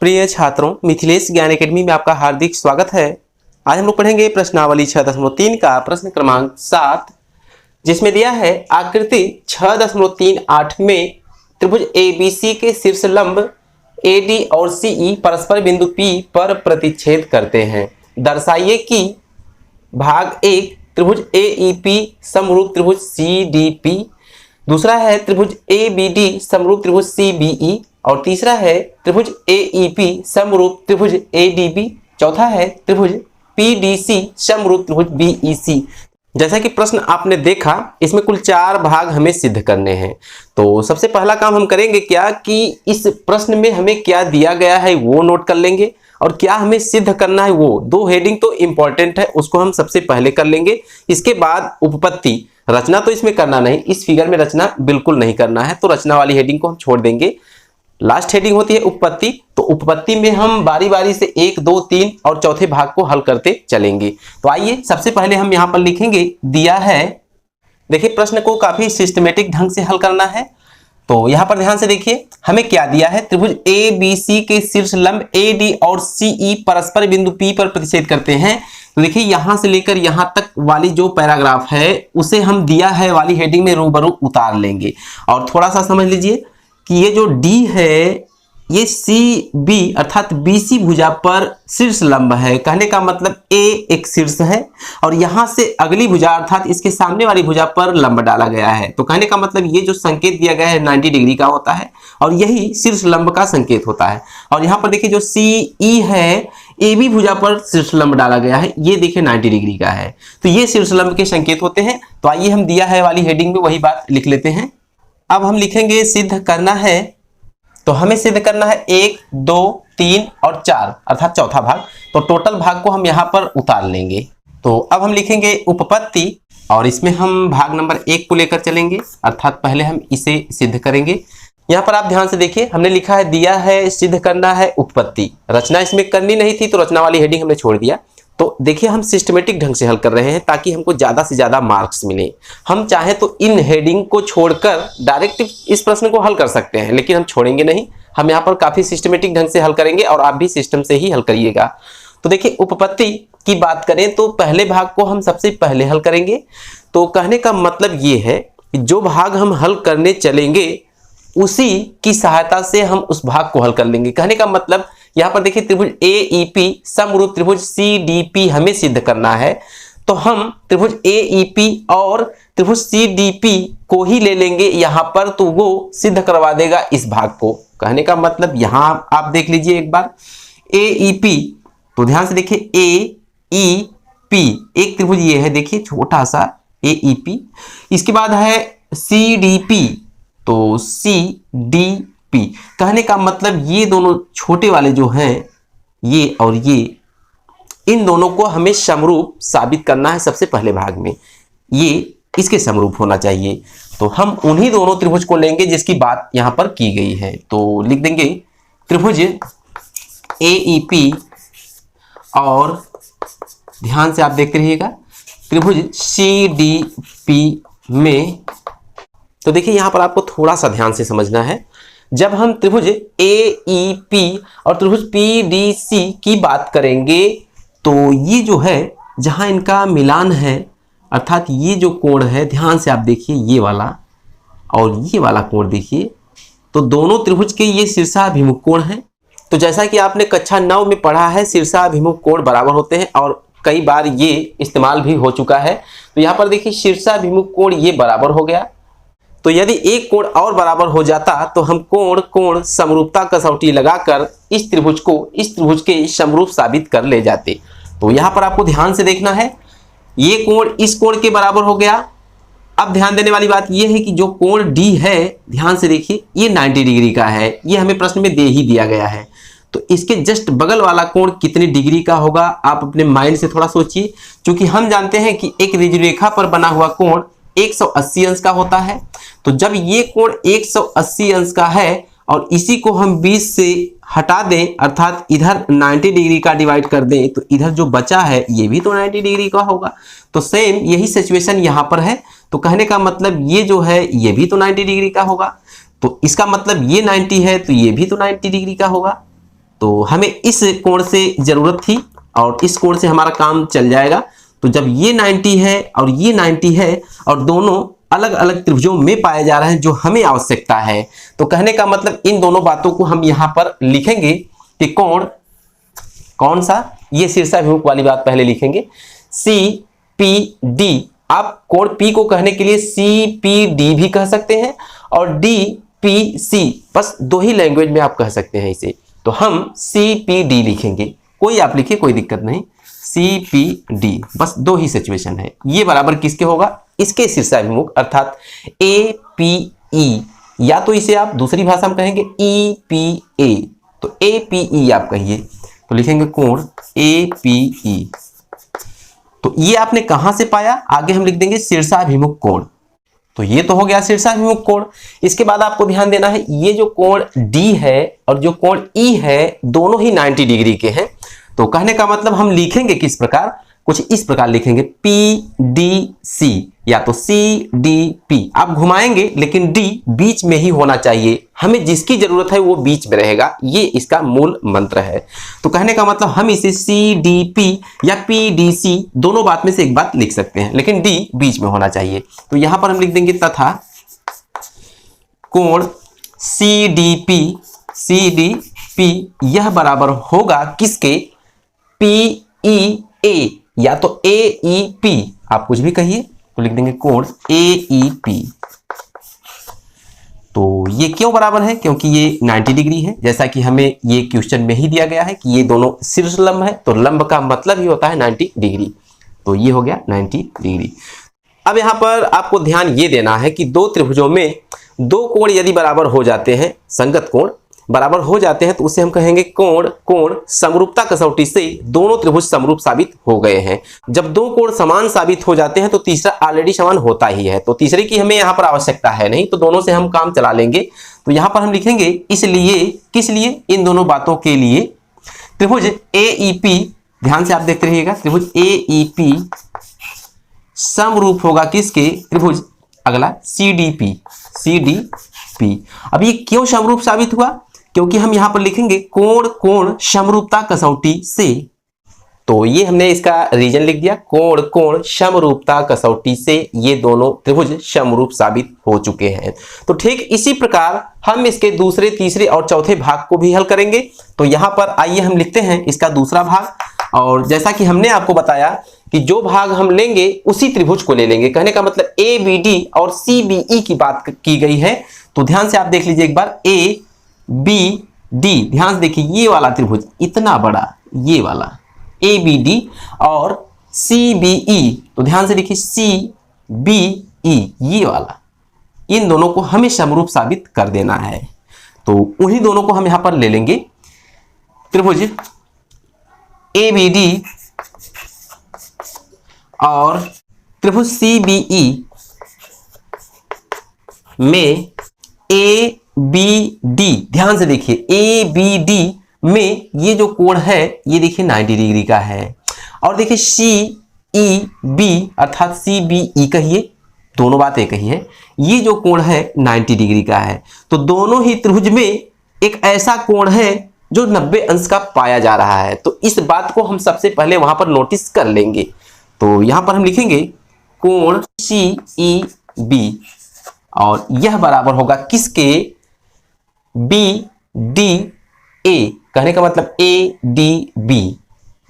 प्रिय छात्रों, मिथिलेश ज्ञान एकेडमी में आपका हार्दिक स्वागत है। आज हम लोग पढ़ेंगे प्रश्नावली 6.3 का प्रश्न क्रमांक 7, जिसमें दिया है आकृति 6.38 में त्रिभुज ABC के शीर्ष लंब AD और CE परस्पर बिंदु P पर प्रतिच्छेद करते हैं। दर्शाइए कि भाग 1 त्रिभुज AEP समरूप त्रिभुज CDP, दूसरा है त्रिभुज ABD समरूप त्रिभुज CBE और तीसरा है त्रिभुज AEP समरूप त्रिभुज ADB, चौथा है त्रिभुज PDC समरूप त्रिभुज BEC। जैसा कि प्रश्न आपने देखा, इसमें कुल 4 भाग हमें सिद्ध करने हैं। तो सबसे पहला काम हम करेंगे क्या कि इस प्रश्न में हमें क्या दिया गया है वो नोट कर लेंगे और क्या हमें सिद्ध करना है वो। 2 हेडिंग तो इंपॉर्टेंट है, उसको हम सबसे पहले कर लेंगे। इसके बाद उपपत्ति, रचना तो इसमें करना नहीं, इस फिगर में रचना बिल्कुल नहीं करना है, तो रचना वाली हेडिंग को हम छोड़ देंगे। लास्ट हेडिंग होती है उपपत्ति, तो उपपत्ति में हम बारी बारी से 1, 2, 3 और चौथे भाग को हल करते चलेंगे। तो आइए सबसे पहले हम यहाँ पर लिखेंगे, दिया है, देखिए प्रश्न को काफी सिस्टमेटिक ढंग से हल करना है। तो यहाँ पर ध्यान से देखिए हमें क्या दिया है, त्रिभुज ABC के शीर्ष लंब AD और CE परस्पर बिंदु P पर प्रतिच्छेद करते हैं। तो देखिए यहाँ से लेकर यहाँ तक वाली जो पैराग्राफ है उसे हम दिया है वाली हेडिंग में रूबरू उतार लेंगे। और थोड़ा सा समझ लीजिए कि ये जो D है ये CB अर्थात BC भुजा पर शीर्ष लंब है। कहने का मतलब A एक शीर्ष है और यहां से अगली भुजा अर्थात इसके सामने वाली भुजा पर लंब डाला गया है। तो कहने का मतलब ये जो संकेत दिया गया है 90 डिग्री का होता है और यही शीर्ष लंब का संकेत होता है। और यहाँ पर देखिए जो CE है AB भुजा पर शीर्ष लंब डाला गया है, ये देखिए 90 डिग्री का है। तो ये शीर्ष लंब के संकेत होते हैं। तो आइए हम दिया है वाली हेडिंग में वही बात लिख लेते हैं। अब हम लिखेंगे सिद्ध करना है, तो हमें सिद्ध करना है 1, 2, 3 और 4 अर्थात चौथा भाग। तो टोटल भाग को हम यहाँ पर उतार लेंगे। तो अब हम लिखेंगे उपपत्ति और इसमें हम भाग नंबर 1 को लेकर चलेंगे, अर्थात पहले हम इसे सिद्ध करेंगे। यहाँ पर आप ध्यान से देखिए हमने लिखा है, दिया है सिद्ध करना है उपपत्ति। रचना इसमें करनी नहीं थी तो रचना वाली हेडिंग हमने छोड़ दिया। तो देखिए हम सिस्टमेटिक ढंग से हल कर रहे हैं ताकि हमको ज्यादा से ज्यादा मार्क्स मिले। हम चाहे तो इन हेडिंग को छोड़कर डायरेक्ट इस प्रश्न को हल कर सकते हैं, लेकिन हम छोड़ेंगे नहीं। हम यहाँ पर काफी सिस्टमेटिक ढंग से हल करेंगे और आप भी सिस्टम से ही हल करिएगा। तो देखिए उपपत्ति की बात करें तो पहले भाग को हम सबसे पहले हल करेंगे। तो कहने का मतलब ये है कि जो भाग हम हल करने चलेंगे उसी की सहायता से हम उस भाग को हल कर लेंगे। कहने का मतलब यहाँ पर देखिए त्रिभुज AEP समरूप त्रिभुज CDP हमें सिद्ध करना है, तो हम त्रिभुज AEP और त्रिभुज CDP को ही ले लेंगे यहाँ पर, तो वो सिद्ध करवा देगा इस भाग को। कहने का मतलब यहाँ आप देख लीजिए एक बार AEP, तो ध्यान से देखिए AEP एक त्रिभुज ये है, देखिए छोटा सा AEP। इसके बाद है CDP, तो CDP। कहने का मतलब ये दोनों छोटे वाले जो हैं ये और ये, इन दोनों को हमें समरूप साबित करना है। सबसे पहले भाग में ये इसके समरूप होना चाहिए, तो हम उन्हीं दोनों त्रिभुज को लेंगे जिसकी बात यहां पर की गई है। तो लिख देंगे त्रिभुज AEP और ध्यान से आप देखते रहिएगा त्रिभुज CDP में। तो देखिए यहां पर आपको थोड़ा सा ध्यान से समझना है। जब हम त्रिभुज AEP और त्रिभुज PDC की बात करेंगे तो ये जो है जहां इनका मिलान है अर्थात ये जो कोण है, ध्यान से आप देखिए ये वाला और ये वाला कोण देखिए, तो दोनों त्रिभुज के ये शीर्षाभिमुख कोण हैं। तो जैसा कि आपने कक्षा 9 में पढ़ा है शीर्षाभिमुख कोण बराबर होते हैं और कई बार ये इस्तेमाल भी हो चुका है। तो यहाँ पर देखिए शीर्षाभिमुख कोण ये बराबर हो गया। तो यदि एक कोण और बराबर हो जाता तो हम कोण समरूपता कसौटी लगाकर इस त्रिभुज को इस त्रिभुज के समरूप साबित कर ले जाते। तो यहाँ पर आपको ध्यान से देखना है, ये कोण इस कोण के बराबर हो गया। अब ध्यान देने वाली बात यह है कि जो कोण D है, ध्यान से देखिए ये 90 डिग्री का है, ये हमें प्रश्न में दे ही दिया गया है। तो इसके जस्ट बगल वाला कोण कितने डिग्री का होगा आप अपने माइंड से थोड़ा सोचिए, क्योंकि हम जानते हैं कि एक ऋजुरेखा पर बना हुआ कोण 180 अंश का होता है। तो जब ये कोण 180 अंश का है और इसी को हम 20 से हटा दें अर्थात इधर 90 डिग्री का डिवाइड कर दें, तो इधर जो बचा है ये भी तो 90 डिग्री का होगा। तो सेम यही सिचुएशन यहाँ पर है। तो कहने का मतलब ये जो है ये भी तो 90 डिग्री का होगा। तो इसका मतलब ये 90 है तो ये भी तो 90 डिग्री का होगा। तो हमें इस कोण से जरूरत थी और इस कोण से हमारा काम चल जाएगा। तो जब ये 90 है और ये 90 है और दोनों अलग अलग त्रिभुजों में पाए जा रहे हैं जो हमें आवश्यकता है, तो कहने का मतलब इन दोनों बातों को हम यहां पर लिखेंगे कि कोण कौन सा, ये शीर्षाभिमुख वाली बात पहले लिखेंगे, CPD। आप कोण P को कहने के लिए CPD भी कह सकते हैं और DPC, बस दो ही लैंग्वेज में आप कह सकते हैं इसे। तो हम CPD लिखेंगे, कोई आप लिखिए कोई दिक्कत नहीं, CPD, बस दो ही सिचुएशन है। ये बराबर किसके होगा, इसके शीर्षाभिमुख अर्थात APE, या तो इसे आप दूसरी भाषा में कहेंगे EPA, तो APE आप कहिए, तो लिखेंगे कोण APE। तो ये आपने कहां से पाया, आगे हम लिख देंगे शीर्षाभिमुख कोण। तो ये तो हो गया शीर्षाभिमुख कोण। इसके बाद आपको ध्यान देना है, ये जो कोण D है और जो कोण E है दोनों ही 90 डिग्री के हैं। तो कहने का मतलब हम लिखेंगे किस प्रकार, कुछ इस प्रकार लिखेंगे PDC या तो CDP। आप घुमाएंगे लेकिन D बीच में ही होना चाहिए, हमें जिसकी जरूरत है वो बीच में रहेगा, ये इसका मूल मंत्र है। तो कहने का मतलब हम इसे CDP या PDC दोनों बात में से एक बात लिख सकते हैं, लेकिन D बीच में होना चाहिए। तो यहां पर हम लिख देंगे तथा कोण CDP यह बराबर होगा किसके, PEA या तो AEP, आप कुछ भी कहिए, तो लिख देंगे कोण AEP। तो ये क्यों बराबर है, क्योंकि ये 90 डिग्री है, जैसा कि हमें ये क्वेश्चन में ही दिया गया है कि ये दोनों शीर्ष लंब है, तो लंब का मतलब ही होता है 90 डिग्री। तो ये हो गया 90 डिग्री। अब यहां पर आपको ध्यान ये देना है कि दो त्रिभुजों में दो कोण यदि बराबर हो जाते हैं, संगत कोण बराबर हो जाते हैं, तो उसे हम कहेंगे कोण समरूपता कसौटी से दोनों त्रिभुज समरूप साबित हो गए हैं। जब दो कोण समान साबित हो जाते हैं तो तीसरा ऑलरेडी समान होता ही है, तो तीसरे की हमें यहाँ पर आवश्यकता है नहीं, तो दोनों से हम काम चला लेंगे। तो यहाँ पर हम लिखेंगे इसलिए, किस लिए, इन दोनों बातों के लिए त्रिभुज AEP, ध्यान से आप देखते रहिएगा, त्रिभुज AEP समरूप होगा किसके, त्रिभुज अगला CDP। अब ये क्यों समरूप साबित हुआ, क्योंकि हम यहां पर लिखेंगे कोण समरूपता कसौटी से। तो ये हमने इसका रीजन लिख दिया, कोण समरूपता कसौटी से ये दोनों त्रिभुज समरूप साबित हो चुके हैं। तो ठीक इसी प्रकार हम इसके दूसरे, तीसरे और चौथे भाग को भी हल करेंगे। तो यहां पर आइए हम लिखते हैं इसका दूसरा भाग, और जैसा कि हमने आपको बताया कि जो भाग हम लेंगे उसी त्रिभुज को ले लेंगे, कहने का मतलब ABD और CBE की बात की गई है। तो ध्यान से आप देख लीजिए एक बार, ABD, ध्यान से देखिए ये वाला त्रिभुज इतना बड़ा, ये वाला ABD और CBE, तो ध्यान से देखिए CBE ये वाला, इन दोनों को हमें समरूप साबित कर देना है। तो उन्हीं दोनों को हम यहां पर ले लेंगे, त्रिभुज ABD और त्रिभुज CBE में ABD, ध्यान से देखिए ABD में ये जो कोण है ये देखिए 90 डिग्री का है, और देखिए CEB अर्थात CBE कहिए, दोनों बात एक ही है, ये जो कोण है 90 डिग्री का है। तो दोनों ही त्रिभुज में एक ऐसा कोण है जो 90 अंश का पाया जा रहा है, तो इस बात को हम सबसे पहले वहां पर नोटिस कर लेंगे। तो यहां पर हम लिखेंगे कोण CEB और यह बराबर होगा किसके, BDA, कहने का मतलब ADB,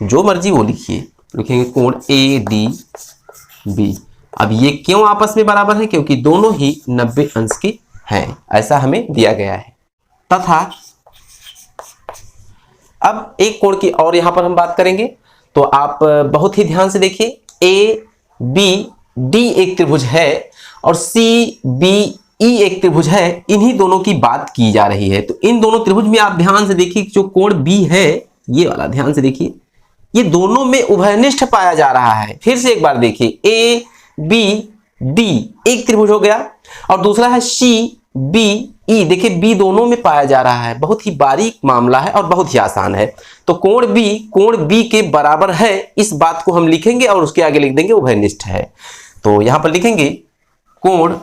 जो मर्जी वो लिखिए, लिखेंगे कोण ADB। अब ये क्यों आपस में बराबर है, क्योंकि दोनों ही 90 अंश के हैं, ऐसा हमें दिया गया है। तथा अब एक कोण की और यहां पर हम बात करेंगे, तो आप बहुत ही ध्यान से देखिए, ABD एक त्रिभुज है और CBE एक त्रिभुज है, इन्हीं दोनों की बात की जा रही है। तो इन दोनों त्रिभुज में आप ध्यान से देखिए, जो कोण B है ये वाला, ध्यान से देखिए, ये दोनों में उभयनिष्ठ पाया जा रहा है। फिर से एक बार देखिए, ABD एक त्रिभुज हो गया और दूसरा है CBE, देखिए B दोनों में पाया जा रहा है। बहुत ही बारीक मामला है और बहुत ही आसान है। तो कोण B के बराबर है, इस बात को हम लिखेंगे और उसके आगे लिख देंगे उभयनिष्ठ है। तो यहां पर लिखेंगे कोण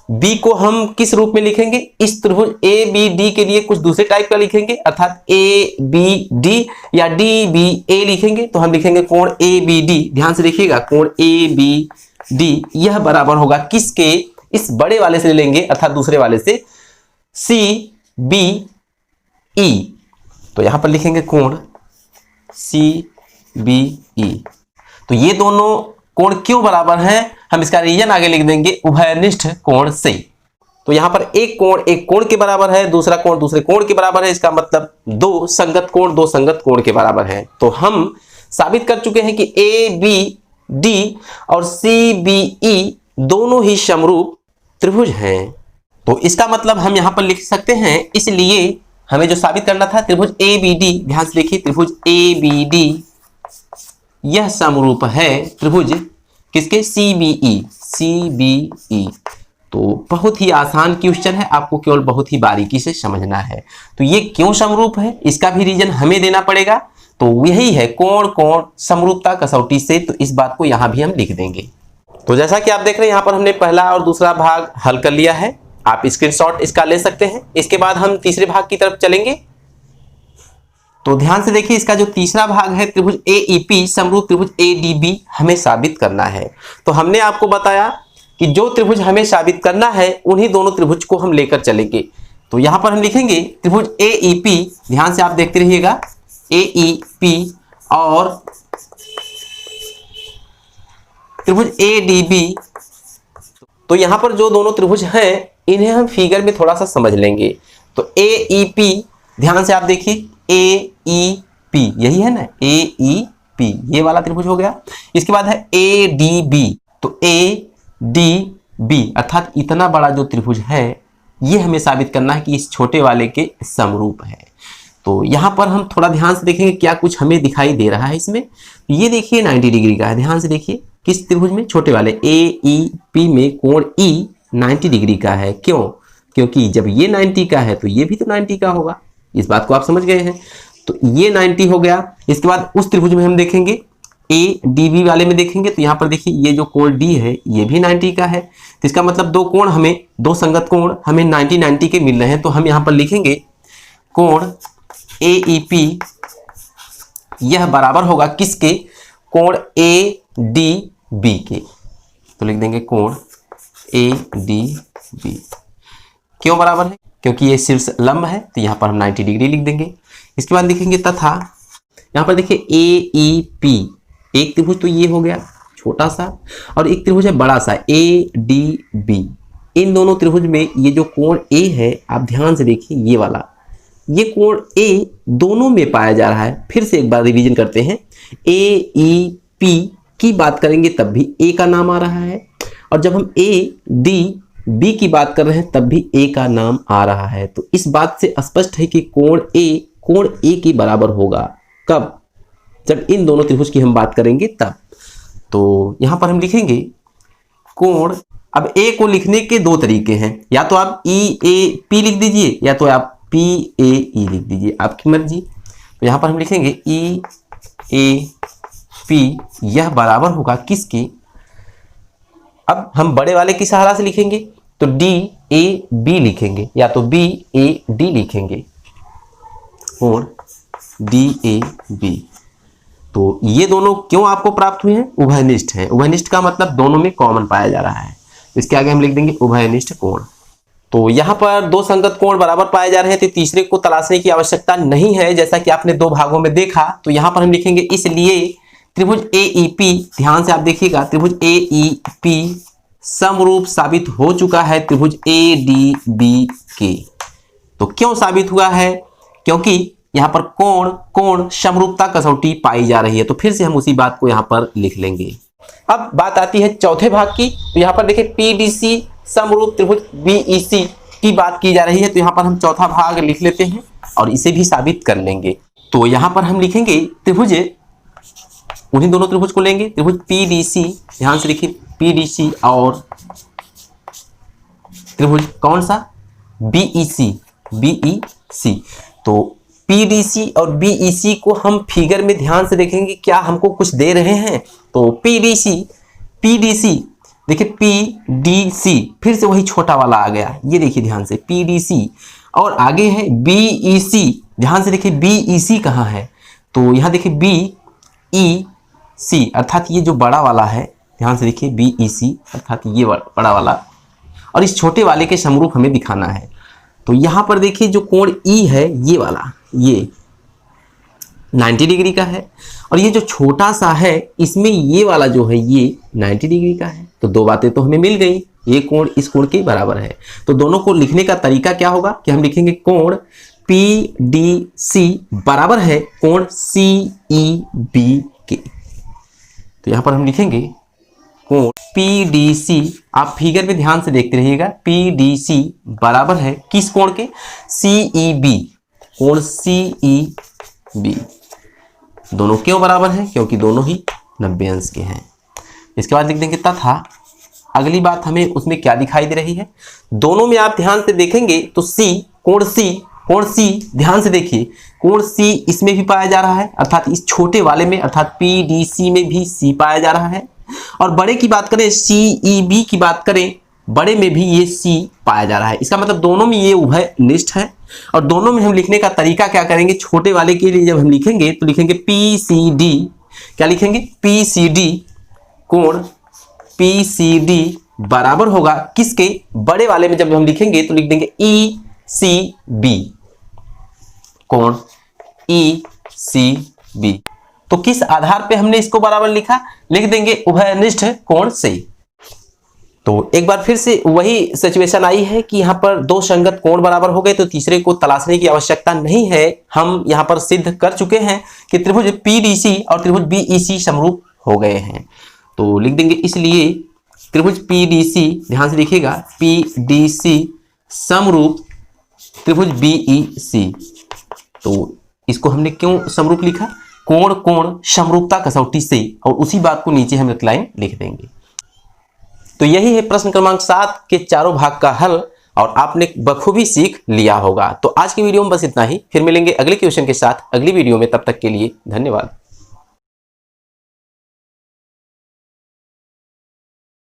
बी को हम किस रूप में लिखेंगे, इस त्रिभुज ए बी डी के लिए कुछ दूसरे टाइप का लिखेंगे, अर्थात ए बी डी या डी बी ए लिखेंगे। तो हम लिखेंगे कोण ए बी डी, ध्यान से देखिएगा, कोण ए बी डी यह बराबर होगा किसके, इस बड़े वाले से लेंगे अर्थात दूसरे वाले से, सी बी ई। तो यहां पर लिखेंगे कोण सी बी ई। तो ये दोनों कोण क्यों बराबर हैं, हम इसका रीजन आगे लिख देंगे, उभयनिष्ठ कोण से। तो यहां पर एक कोण के बराबर है, दूसरा कोण दूसरे कोण के बराबर है, इसका मतलब दो संगत कोण के बराबर है। तो हम साबित कर चुके हैं कि ए बी डी और सी बी ई दोनों ही समरूप त्रिभुज हैं। तो इसका मतलब हम यहां पर लिख सकते हैं, इसलिए हमें जो साबित करना था त्रिभुज ए बी डी, ध्यान से देखिए, त्रिभुज ए बी डी यह समरूप है त्रिभुज किसके, CBE। तो बहुत ही आसान क्वेश्चन है, आपको केवल बहुत ही बारीकी से समझना है। तो ये क्यों समरूप है, इसका भी रीजन हमें देना पड़ेगा। तो यही है कोण समरूपता कसौटी से, तो इस बात को यहां भी हम लिख देंगे। तो जैसा कि आप देख रहे हैं, यहां पर हमने पहला और दूसरा भाग हल कर लिया है, आप स्क्रीनशॉट इसका ले सकते हैं। इसके बाद हम तीसरे भाग की तरफ चलेंगे। तो ध्यान से देखिए, इसका जो तीसरा भाग है त्रिभुज AEP समरूप त्रिभुज ADB हमें साबित करना है। तो हमने आपको बताया कि जो त्रिभुज हमें साबित करना है उन्हीं दोनों त्रिभुज को हम लेकर चलेंगे। तो यहां पर हम लिखेंगे त्रिभुज AEP, ध्यान से आप देखते रहिएगा, AEP और त्रिभुज ADB। तो यहां पर जो दोनों त्रिभुज हैं इन्हें हम फिगर में थोड़ा सा समझ लेंगे। तो AEP, ध्यान से आप देखिए, AEP यही है ना, AEP ये वाला त्रिभुज हो गया। इसके बाद है ADB। तो ADB अर्थात इतना बड़ा जो त्रिभुज है ये हमें साबित करना है कि इस छोटे वाले के समरूप है। तो यहां पर हम थोड़ा ध्यान से देखेंगे क्या कुछ हमें दिखाई दे रहा है इसमें। ये देखिए 90 डिग्री का है, ध्यान से देखिए, किस त्रिभुज में, छोटे वाले AEP में कोण E 90 डिग्री का है। क्यों, क्योंकि जब ये 90 का है तो ये भी तो 90 का होगा, इस बात को आप समझ गए हैं। तो ये 90 हो गया। इसके बाद उस त्रिभुज में हम देखेंगे ADB वाले में देखेंगे, तो यहां पर देखिए ये जो कोण D है ये भी 90 का है। तो इसका मतलब दो संगत कोण हमें 90 के मिल रहे हैं। तो हम यहां पर लिखेंगे कोण AEP यह बराबर होगा किसके, कोण ADB के। तो लिख देंगे कोण ADB। क्यों बराबर है, क्योंकि ये शीर्ष लंब है, तो यहां पर हम 90 डिग्री लिख देंगे। इसके बाद लिखेंगे तथा यहां पर देखिए AEP, एक त्रिभुज तो ये हो गया छोटा सा, और एक त्रिभुज है बड़ा सा ADB। इन दोनों त्रिभुज में ये जो कोण A है, आप ध्यान से देखिए, ये वाला, ये कोण A दोनों में पाया जा रहा है। फिर से एक बार रिवीजन करते हैं, AEP की बात करेंगे तब भी A का नाम आ रहा है, और जब हम ADB की बात कर रहे हैं तब भी A का नाम आ रहा है। तो इस बात से स्पष्ट है कि कोण A के बराबर होगा। कब, जब इन दोनों त्रिभुज की हम बात करेंगे तब। तो यहां पर हम लिखेंगे कोण, अब A को लिखने के दो तरीके हैं, या तो आप EAP लिख दीजिए या तो आप PAE लिख दीजिए, आपकी मर्जी। तो यहां पर हम लिखेंगे EAP यह बराबर होगा किसके, अब हम बड़े वाले की सहारा से लिखेंगे, तो DAB लिखेंगे या तो BAD लिखेंगे, और DAB। तो ये दोनों क्यों आपको प्राप्त हुए हैं, उभयनिष्ठ हैं। उभयनिष्ठ का मतलब दोनों में कॉमन पाया जा रहा है, इसके आगे हम लिख देंगे उभयनिष्ठ कोण। तो यहाँ पर दो संगत कोण बराबर पाए जा रहे हैं, तो तीसरे को तलाशने की आवश्यकता नहीं है, जैसा कि आपने दो भागों में देखा। तो यहाँ पर हम लिखेंगे इसलिए त्रिभुज AEP, ध्यान से आप देखिएगा, त्रिभुज AEP समरूप साबित हो चुका है त्रिभुज ADB के। तो क्यों साबित हुआ है, क्योंकि यहाँ पर कोण समरूपता कसौटी पाई जा रही है। तो फिर से हम उसी बात को यहाँ पर लिख लेंगे। अब बात आती है चौथे भाग की। तो यहाँ पर देखिए PDC समरूप त्रिभुज BEC की बात की जा रही है। तो यहाँ पर हम चौथा भाग लिख लेते हैं और इसे भी साबित कर लेंगे। तो यहाँ पर हम लिखेंगे त्रिभुज, उन्हीं दोनों त्रिभुज को लेंगे, त्रिभुज PDC, ध्यान से लिखिए PDC, और त्रिभुज कौन सा, BEC। तो PDC और BEC को हम फिगर में ध्यान से देखेंगे क्या हमको कुछ दे रहे हैं। तो PDC देखिए PDC, फिर से वही छोटा वाला आ गया, ये देखिए ध्यान से PDC, और आगे है BEC, ध्यान से देखिए BEC कहाँ है, तो यहाँ देखिए BEC अर्थात ये जो बड़ा वाला है, ध्यान से देखिए BEC अर्थात ये बड़ा वाला, और इस छोटे वाले के समरूप हमें दिखाना है। तो यहाँ पर देखिए जो कोण E है ये वाला, ये 90 डिग्री का है, और ये जो छोटा सा है इसमें ये वाला जो है ये 90 डिग्री का है। तो दो बातें तो हमें मिल गई, ये कोण इस कोण के बराबर है। तो दोनों को लिखने का तरीका क्या होगा कि हम लिखेंगे कोण PDC बराबर है कोण CEB के। तो यहां पर हम लिखेंगे कोण PDC, आप फिगर में ध्यान से देखते रहिएगा, PDC बराबर है किस कोण के, CEB, कोण CEB। दोनों क्यों बराबर हैं, क्योंकि दोनों ही 90 अंश के हैं। इसके बाद लिख देंगे तथा अगली बात हमें उसमें क्या दिखाई दे रही है, दोनों में आप ध्यान से देखेंगे तो कोण C ध्यान से देखिए, कोण C इसमें भी पाया जा रहा है, अर्थात इस छोटे वाले में अर्थात PDC में भी C पाया जा रहा है, और बड़े की बात करें CEB की बात करें, बड़े में भी ये C पाया जा रहा है। इसका मतलब दोनों में ये उभयनिष्ठ है, और दोनों में हम लिखने का तरीका क्या करेंगे, छोटे वाले के लिए जब हम लिखेंगे तो लिखेंगे PCD, क्या लिखेंगे PCD, कोण PCD बराबर होगा किसके, बड़े वाले में जब हम लिखेंगे तो लिख देंगे ECB, कोण ECB। तो किस आधार पे हमने इसको बराबर लिखा, लिख देंगे उभयनिष्ठ कोण से। तो एक बार फिर से वही सिचुएशन आई है कि यहाँ पर दो संगत कोण बराबर हो गए, तो तीसरे को तलाशने की आवश्यकता नहीं है, हम यहाँ पर सिद्ध कर चुके हैं कि त्रिभुज PDC और त्रिभुज BEC समरूप हो गए हैं। तो लिख देंगे इसलिए त्रिभुज PDC, ध्यान से देखिएगा, PDC समरूप त्रिभुज BEC। तो इसको हमने क्यों समरूप लिखा, कोण समरूपता कसौटी से, और उसी बात को नीचे हम एक लाइन लिख देंगे। तो यही है प्रश्न क्रमांक 7 के चारों भाग का हल, और आपने बखूबी सीख लिया होगा। तो आज की वीडियो में बस इतना ही, फिर मिलेंगे अगले क्वेश्चन के साथ अगली वीडियो में, तब तक के लिए धन्यवाद।